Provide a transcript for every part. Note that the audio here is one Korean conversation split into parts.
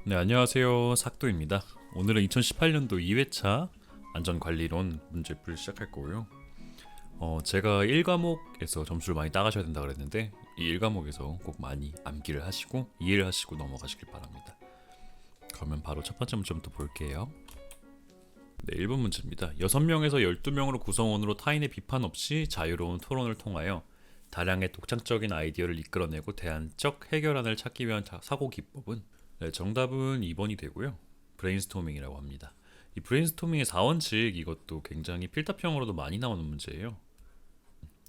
네, 안녕하세요. 삭도입니다. 오늘은 2018년도 2회차 안전관리론 문제풀이를 시작할 거고요. 제가 1과목에서 점수를 많이 따가셔야 된다 그랬는데 이 1과목에서 꼭 많이 암기를 하시고 이해를 하시고 넘어가시길 바랍니다. 그러면 바로 첫 번째 문제부터 볼게요. 네, 1번 문제입니다. 6명에서 12명으로 구성원으로 타인의 비판 없이 자유로운 토론을 통하여 다량의 독창적인 아이디어를 이끌어내고 대안적 해결안을 찾기 위한 사고 기법은 네, 정답은 2번이 되고요. 브레인스토밍이라고 합니다. 이 브레인스토밍의 4원칙 이것도 굉장히 필답형으로도 많이 나오는 문제예요.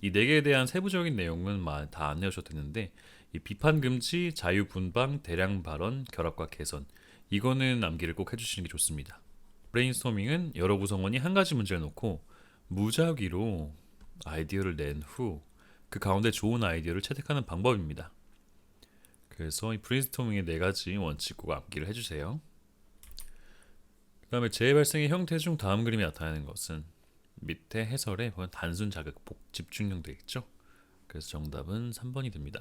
이 4개에 대한 세부적인 내용은 다 안 내셔도 되는데 이 비판 금지, 자유 분방, 대량 발언, 결합과 개선 이거는 암기를 꼭 해주시는 게 좋습니다. 브레인스토밍은 여러 구성원이 한 가지 문제를 놓고 무작위로 아이디어를 낸 후 그 가운데 좋은 아이디어를 채택하는 방법입니다. 그래서 이 브레인스토밍의 4가지 원칙 꼭 암기를 해주세요. 그 다음에 재해 발생의 형태 중 다음 그림이 나타나는 것은 밑에 해설에 보면 단순 자극, 집중형 되어 있죠. 그래서 정답은 3번이 됩니다.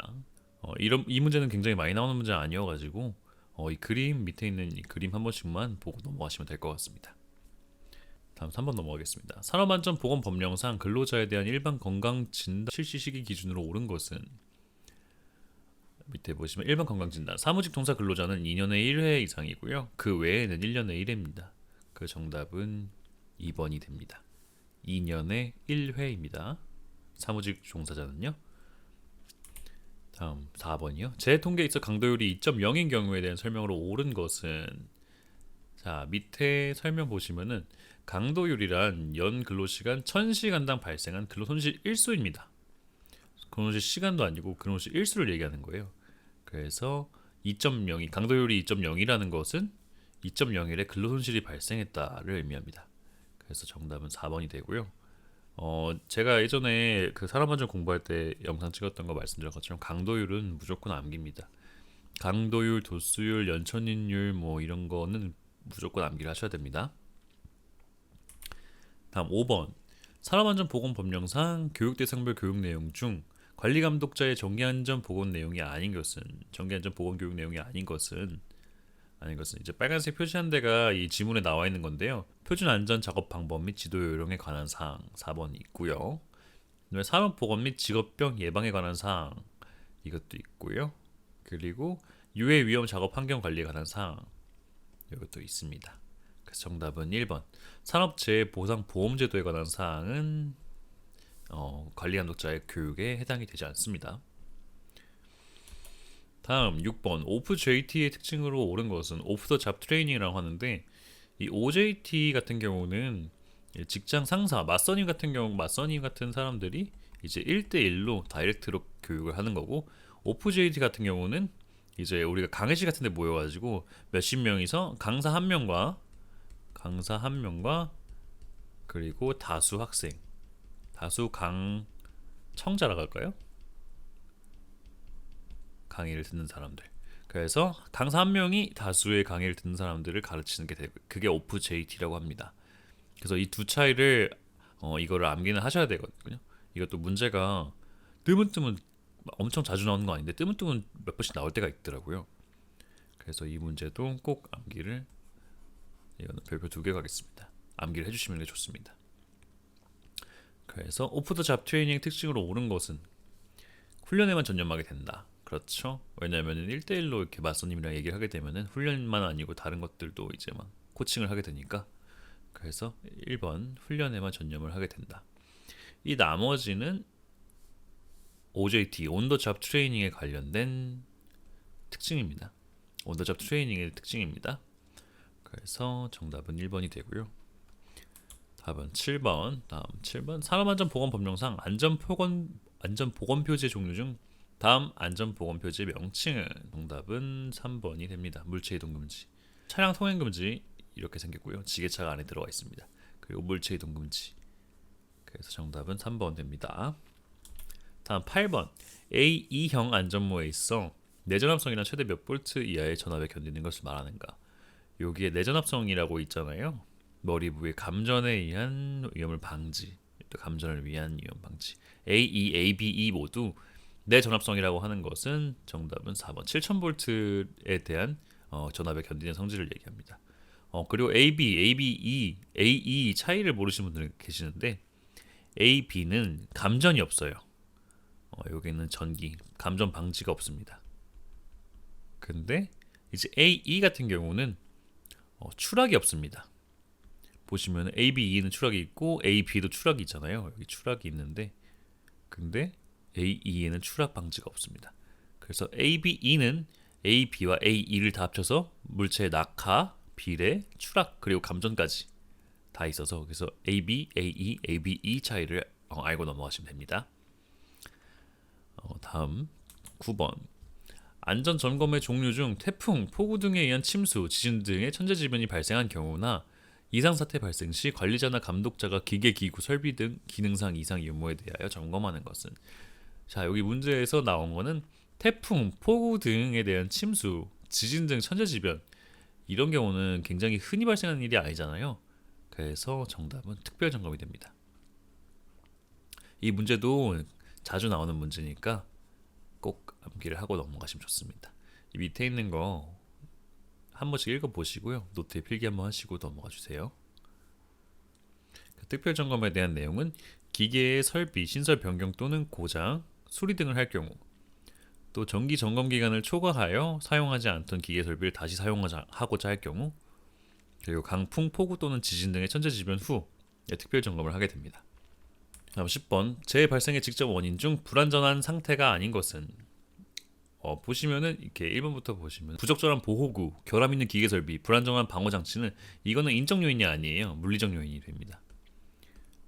이 문제는 굉장히 많이 나오는 문제 아니어가지고 이 그림 밑에 있는 이 그림 한 번씩만 보고 넘어가시면 될 것 같습니다. 다음 3번 넘어가겠습니다. 산업안전보건법령상 근로자에 대한 일반 건강진단 실시 시기 기준으로 옳은 것은 밑에 보시면 일반 건강진단 사무직 동사 근로자는 2년에 1회 이상이고요. 그 외에는 1년에 1회입니다. 그 정답은 2번이 됩니다. 2년에 1회입니다. 사무직 종사자는요. 다음 4번이요. 제 통계에 있어 강도율이 2.0인 경우에 대한 설명으로 옳은 것은 자 밑에 설명 보시면은 강도율이란 연 근로시간 1000시간당 발생한 근로손실 일수입니다. 근로손실 시간도 아니고 근로손실 일수를 얘기하는 거예요. 그래서 2.0이 강도율이 2.0이라는 것은 2.01에 근로손실이 발생했다를 의미합니다. 그래서 정답은 4번이 되고요. 제가 예전에 그 산업안전 공부할 때 영상 찍었던 거 말씀드린 것처럼 강도율은 무조건 암기입니다. 강도율, 도수율, 연천인율 뭐 이런 거는 무조건 암기를 하셔야 됩니다. 다음 5번 산업안전보건법령상 교육대상별 교육 내용 중 관리감독자의 정기안전보건 내용이 아닌 것은 정기안전보건 교육 내용이 아닌 것은 이제 빨간색 표시한 데가 이 지문에 나와 있는 건데요. 표준 안전 작업 방법 및 지도 요령에 관한 사항 4번이 있고요. 그다음에 산업보건 및 직업병 예방에 관한 사항 이것도 있고요. 그리고 유해 위험 작업 환경 관리에 관한 사항 이것도 있습니다. 그래서 정답은 1번 산업재해 보상 보험제도에 관한 사항은 관리감독자의 교육에 해당이 되지 않습니다. 다음 6번 오프 JT의 특징으로 옳은 것은 오프 더 잡 트레이닝이라고 하는데 이 OJT 같은 경우는 직장 상사 맞선임 같은 사람들이 이제 1대1로 다이렉트로 교육을 하는 거고 오프 JT 같은 경우는 이제 우리가 강의실 같은 데 모여가지고 몇십 명이서 강사 한 명과 그리고 다수 학생 다수 강청자라고 할까요? 강의를 듣는 사람들. 그래서 강사 한 명이 다수의 강의를 듣는 사람들을 가르치는 게 그게 오프 JT라고 합니다. 그래서 이 두 차이를 이거를 암기는 하셔야 되거든요. 이것도 문제가 뜨문뜨문 엄청 자주 나오는 거 아닌데 뜨문뜨문 몇 번씩 나올 때가 있더라고요. 그래서 이 문제도 꼭 암기를 이거는 별표 2개 가겠습니다. 암기를 해주시면 좋습니다. 그래서 오프 더 잡 트레이닝 특징으로 옳은 것은 훈련에만 전념하게 된다. 그렇죠. 왜냐하면 1대1로 이렇게 맞선님이랑 얘기를 하게 되면은 훈련만 아니고 다른 것들도 이제 막 코칭을 하게 되니까 그래서 1번 훈련에만 전념을 하게 된다. 이 나머지는 OJT 온 더 잡 트레이닝에 관련된 특징입니다. 온 더 잡 트레이닝의 특징입니다. 그래서 정답은 1번이 되고요. 다음 7번 산업안전보건법령상 안전보건표지의 종류 중 다음 안전보건표지의 명칭은 정답은 3번이 됩니다. 물체이동금지 차량 통행금지 이렇게 생겼고요. 지게차가 안에 들어가 있습니다. 그리고 물체이동금지 그래서 정답은 3번 됩니다. 다음 8번 A2형 안전모에 있어 내전압성이란 최대 몇 볼트 이하의 전압에 견디는 것을 말하는가. 여기에 내전압성이라고 있잖아요. 머리 부위 감전에 의한 위험을 방지 또 감전을 위한 위험 방지 A2, ABE 모두 내전압성이라고 하는 것은 정답은 4번 7000볼트에 대한 전압에 견디는 성질을 얘기합니다. 그리고 AB, ABE, AE 차이를 모르시는 분들 계시는데 AB는 감전이 없어요. 여기는 전기, 감전 방지가 없습니다. 근데 이제 AE 같은 경우는 추락이 없습니다. 보시면 ABE는 추락이 있고 AB도 추락이 있잖아요. 여기 추락이 있는데 근데 AE에는 추락 방지가 없습니다. 그래서 ABE는 AB와 AE를 다 합쳐서 물체의 낙하, 비례, 추락 그리고 감전까지 다 있어서 그래서 AB, AE, ABE 차이를 알고 넘어가시면 됩니다. 다음 9번 안전 점검의 종류 중 태풍, 폭우 등에 의한 침수, 지진 등의 천재지변이 발생한 경우나 이상 사태 발생 시 관리자나 감독자가 기계, 기구, 설비 등 기능상 이상 유무에 대하여 점검하는 것은 자 여기 문제에서 나온 거는 태풍, 폭우 등에 대한 침수, 지진 등 천재지변 이런 경우는 굉장히 흔히 발생하는 일이 아니잖아요. 그래서 정답은 특별점검이 됩니다. 이 문제도 자주 나오는 문제니까 꼭 암기를 하고 넘어가시면 좋습니다. 이 밑에 있는 거 한 번씩 읽어보시고요. 노트에 필기 한번 하시고 넘어가 주세요. 특별점검에 대한 내용은 기계의 설비, 신설 변경 또는 고장, 수리 등을 할 경우 또 정기 점검 기간을 초과하여 사용하지 않던 기계 설비를 다시 사용하고자 할 경우 그리고 강풍, 폭우 또는 지진 등의 천재지변 후 특별 점검을 하게 됩니다. 다음 10번 재해 발생의 직접 원인 중 불완전한 상태가 아닌 것은 보시면은 이렇게 1번부터 보시면 부적절한 보호구, 결함 있는 기계 설비, 불안정한 방어 장치는 이거는 인적 요인이 아니에요. 물리적 요인이 됩니다.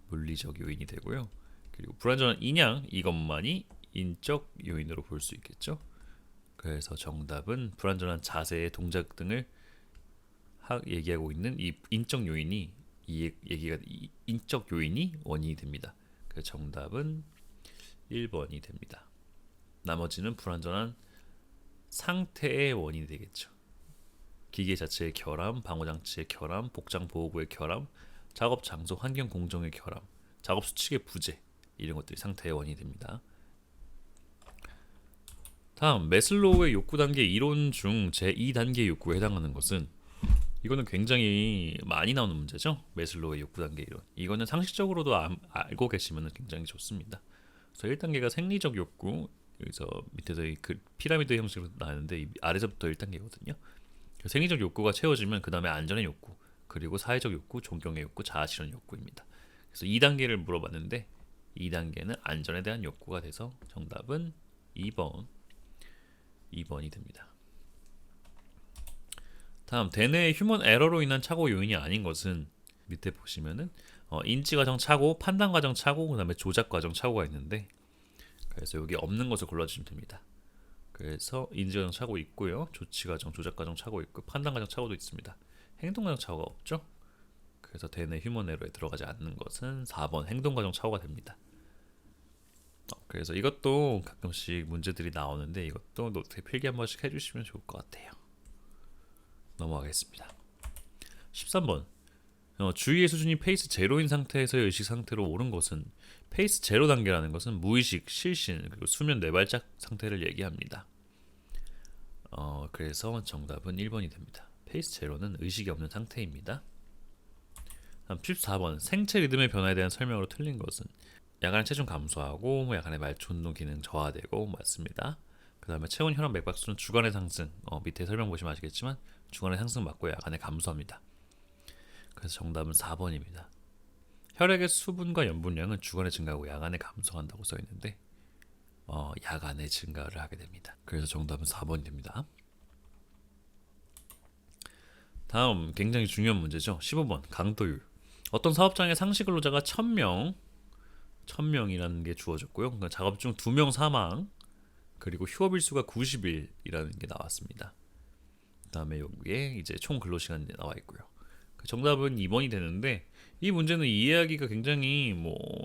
물리적 요인이 되고요. 그리고 불완전한 인양 이것만이 인적 요인으로 볼 수 있겠죠. 그래서 정답은 불완전한 자세의 동작 등을 얘기하고 있는 이 인적 요인이 이 인적 요인이 원인이 됩니다. 그래서 정답은 1번이 됩니다. 나머지는 불완전한 상태의 원인이 되겠죠. 기계 자체의 결함, 방어 장치의 결함, 복장 보호구의 결함, 작업 장소 환경 공정의 결함, 작업 수칙의 부재 이런 것들이 상태의 원인이 됩니다. 다음 매슬로우의 욕구 단계 이론 중 제2단계 욕구에 해당하는 것은 이거는 굉장히 많이 나오는 문제죠. 매슬로우의 욕구 단계 이론. 이거는 상식적으로도 알고 계시면 굉장히 좋습니다. 그래서 1단계가 생리적 욕구, 여기서 밑에서 그 피라미드 형식으로 나왔는데 이 아래서부터 1단계거든요. 생리적 욕구가 채워지면 그 다음에 안전의 욕구, 그리고 사회적 욕구, 존경의 욕구, 자아실현 욕구입니다. 그래서 2단계를 물어봤는데 2단계는 안전에 대한 욕구가 돼서 정답은 2번이 됩니다. 다음 대뇌의 휴먼 에러로 인한 착오 요인이 아닌 것은 밑에 보시면은 인지 과정 착오, 판단 과정 착오, 그다음에 조작 과정 착오가 있는데 그래서 여기 없는 것을 골라주시면 됩니다. 그래서 인지 과정 착오 있고요, 조치 과정, 조작 과정 착오 있고, 판단 과정 착오도 있습니다. 행동 과정 착오가 없죠. 그래서 대뇌 휴먼 에러에 들어가지 않는 것은 4번 행동 과정 착오가 됩니다. 그래서 이것도 가끔씩 문제들이 나오는데 이것도 노트에 필기 한 번씩 해주시면 좋을 것 같아요. 넘어가겠습니다. 13번 주의의 수준이 페이스 제로인 상태에서의 의식 상태로 오른 것은 페이스 제로 단계라는 것은 무의식, 실신, 그리고 수면 뇌발작 상태를 얘기합니다. 그래서 정답은 1번이 됩니다. 페이스 제로는 의식이 없는 상태입니다. 다음 14번 생체 리듬의 변화에 대한 설명으로 틀린 것은 야간의 체중 감소하고 야간의 말초 운동 기능 저하되고 맞습니다. 그 다음에 체온, 혈압, 맥박수는 주간의 상승 밑에 설명 보시면 아시겠지만 주간의 상승 맞고 야간에 감소합니다. 그래서 정답은 4번입니다. 혈액의 수분과 염분량은 주간에 증가하고 야간에 감소한다고 써있는데 야간에 증가를 하게 됩니다. 그래서 정답은 4번이 됩니다. 다음 굉장히 중요한 문제죠. 15번 강도율. 어떤 사업장의 상시 근로자가 1000명이라는 게 주어졌고요. 그러니까 작업 중 2명 사망, 그리고 휴업일수가 90일이라는 게 나왔습니다. 그 다음에 여기에 이제 총 근로시간이 나와 있고요. 정답은 2번이 되는데 이 문제는 이해하기가 굉장히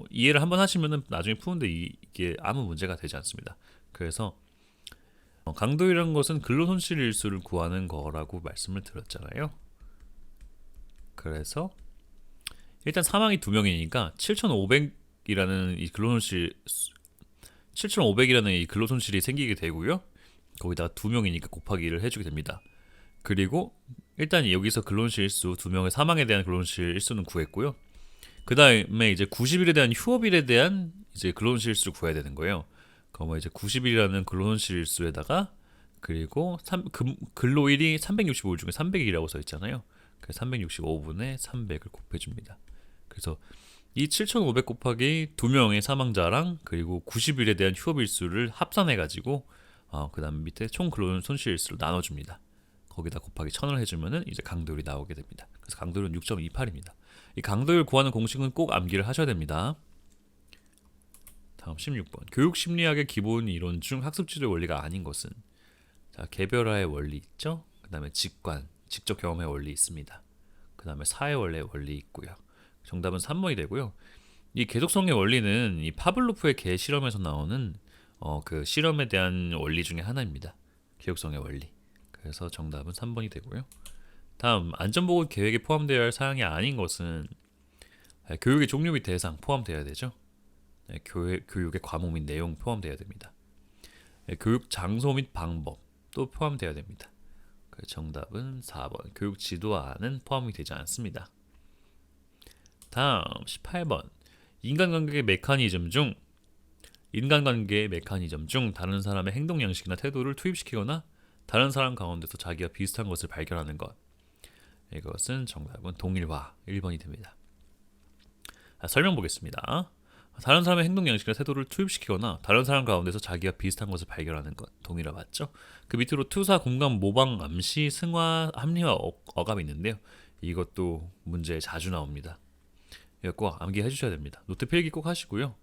이해를 한번 하시면은 나중에 푸는데 이게 아무 문제가 되지 않습니다. 그래서 강도율이라는 것은 근로손실 일수를 구하는 거라고 말씀을 드렸잖아요. 그래서 일단 사망이 2명이니까 7,500이라는 이 근로손실이 생기게 되고요. 거기다가 2명이니까 곱하기 1을 해주게 됩니다. 그리고 일단 여기서 근로실수 2명의 사망에 대한 근로실수는 구했고요. 그 다음에 이제 90일에 대한 휴업일에 대한 이제 근로실수를 구해야 되는 거예요. 그러면 이제 90일이라는 근로실수에다가 그리고 근로일이 365일 중에 300일이라고 써 있잖아요. 그래서 365분에 300을 곱해줍니다. 그래서 이 7,500 곱하기 2명의 사망자랑 그리고 90일에 대한 휴업일수를 합산해가지고 그 다음 밑에 총 근로손실일수를 나눠줍니다. 거기다 곱하기 1000을 해주면은 이제 강도율이 나오게 됩니다. 그래서 강도율은 6.28입니다. 이 강도율 구하는 공식은 꼭 암기를 하셔야 됩니다. 다음 16번. 교육심리학의 기본 이론 중 학습지도의 원리가 아닌 것은? 자, 개별화의 원리 있죠? 그 다음에 직관, 직접 경험의 원리 있습니다. 그 다음에 사회 원리의 원리 있고요. 정답은 3번이 되고요. 이 계속성의 원리는 이 파블로프의 개 실험에서 나오는 그 실험에 대한 원리 중에 하나입니다. 계속성의 원리. 그래서 정답은 3번이 되고요. 다음, 안전보건 계획에 포함되어야 할 사항이 아닌 것은 교육의 종류 및 대상 포함되어야 되죠. 교육의 과목 및 내용 포함되어야 됩니다. 교육 장소 및 방법도 포함되어야 됩니다. 정답은 4번. 교육 지도안은 포함이 되지 않습니다. 다음 18번. 인간관계의 메커니즘 중 다른 사람의 행동 양식이나 태도를 투입시키거나 다른 사람 가운데서 자기와 비슷한 것을 발견하는 것. 이것은 정답은 동일화 1번이 됩니다. 설명 보겠습니다. 다른 사람의 행동 양식이나 태도를 투입시키거나 다른 사람 가운데서 자기와 비슷한 것을 발견하는 것. 동일화 맞죠? 그 밑으로 투사, 공감, 모방, 암시, 승화, 합리화, 어감이 있는데요. 이것도 문제에 자주 나옵니다. 이거 꼭 암기해 주셔야 됩니다. 노트 필기 꼭 하시고요.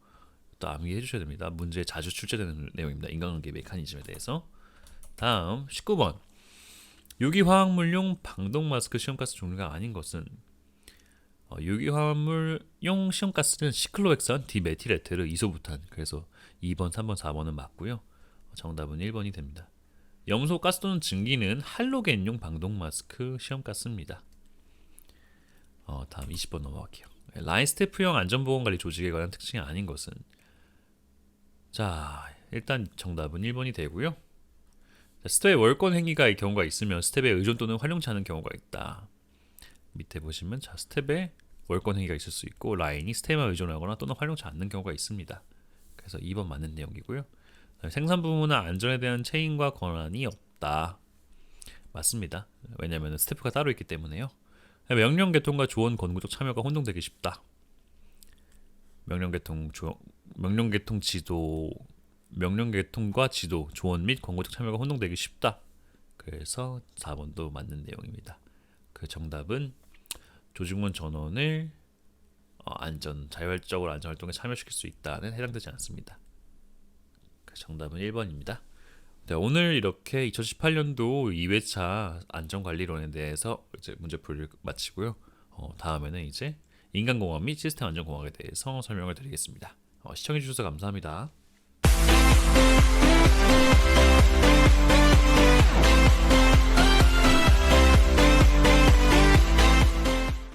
또 암기해 주셔야 됩니다. 문제에 자주 출제되는 내용입니다. 인간관계 메커니즘에 대해서. 다음 19번. 유기화학물용 방독마스크 시험가스 종류가 아닌 것은? 유기화합물용 시험가스는 시클로헥산, 디메틸에테르, 이소부탄. 그래서 2번, 3번, 4번은 맞고요. 정답은 1번이 됩니다. 염소 가스 또는 증기는 할로겐용 방독마스크 시험가스입니다. 다음 20번 넘어갈게요. 라인스태프형 안전보건관리 조직에 관한 특징이 아닌 것은? 자, 일단 정답은 1번이 되고요. 스텝의 월권 행위가 경우가 있으면 스텝에 의존 또는 활용치 않은 경우가 있다. 밑에 보시면 자, 스텝에 월권 행위가 있을 수 있고 라인이 스텝에 의존하거나 또는 활용치 않는 경우가 있습니다. 그래서 2번 맞는 내용이고요. 생산 부문은 안전에 대한 책임과 권한이 없다. 맞습니다. 왜냐하면 스태프가 따로 있기 때문에요. 명령 개통과 조언 권고적 참여가 혼동되기 쉽다. 명령 개통과 지도, 조언 및 권고적 참여가 혼동되기 쉽다. 그래서 4번도 맞는 내용입니다. 그 정답은 조직원 전원을 자율적으로 안전활동에 참여시킬 수 있다는 해당되지 않습니다. 그 정답은 1번입니다. 네, 오늘 이렇게 2018년도 2회차 안전관리론에 대해서 이제 문제풀이를 마치고요. 다음에는 이제 인간공학 및 시스템 안전공학에 대해서 설명을 드리겠습니다. 시청해주셔서 감사합니다.